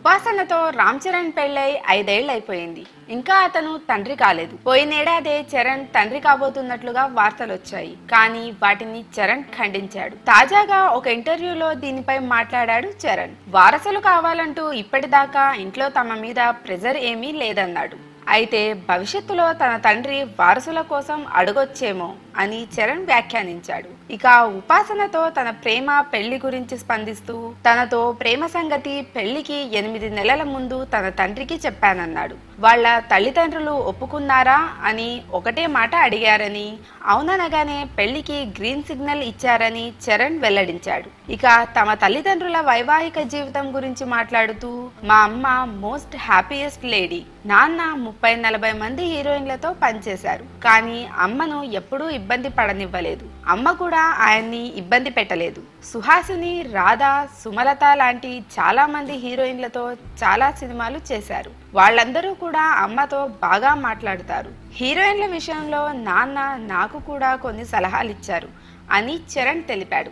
ఉపాసనతో రామ్ చరణ్ పెళ్ళై 5 ఏళ్లైపోయింది. ఇంకా అతను తండ్రి కాలేదు. పోయినేడాదే చరణ్ తండ్రి కాబోతున్నట్లుగా వార్తలొచ్చాయి. కానీ వాటిని చరణ్ ఖండించాడు. తాజాగా ఒక ఇంటర్వ్యూలో దీనిపై మాట్లాడాడు చరణ్. వారసులు కావాలంటూ ఇప్పటిదాకా ఇంట్లో తమ మీద ప్రెజర్ ఏమీ లేదన్నాడు. అయితే భవిష్యత్తులో తన తండ్రి వారసుల కోసం అడగొచ్చేమో అని చరణ్ వ్యాఖ్యానించాడు. ఇక ఉపాసనతో తన ప్రేమ పెళ్లి గురించి స్పందిస్తూ తనతో ప్రేమ సంగతి పెళ్లికి 8 నెలల ముందు తన తండ్రికి చెప్పానన్నాడు. వాళ్ళ తల్లిదండ్రులు ఒప్పుకున్నారా అని ఒకటే మాట అడిగారని, అవుననగానే పెళ్లికి గ్రీన్ సిగ్నల్ ఇచ్చారని చరణ్ వెల్లడించాడు. ఇక తమ తల్లిదండ్రుల వైవాహిక జీవితం గురించి మాట్లాడుతూ, మా అమ్మ మోస్ట్ హ్యాపీయెస్ట్ లేడీ. నాన్న 30-40 మంది హీరోయిన్లతో పనిచేశారు. కానీ అమ్మను ఎప్పుడూ ఇబ్బంది పడనివ్వలేదు. అమ్మ కూడా ఆయన్ని ఇబ్బంది పెట్టలేదు. సుహాసిని, రాధా, సుమలత లాంటి చాలా మంది హీరోయిన్లతో చాలా సినిమాలు చేశారు. వాళ్ళందరూ కూడా అమ్మతో బాగా మాట్లాడుతారు. హీరోయిన్ల విషయంలో నాన్న నాకు కూడా కొన్ని సలహాలు ఇచ్చారు అని చరణ్ తెలిపాడు.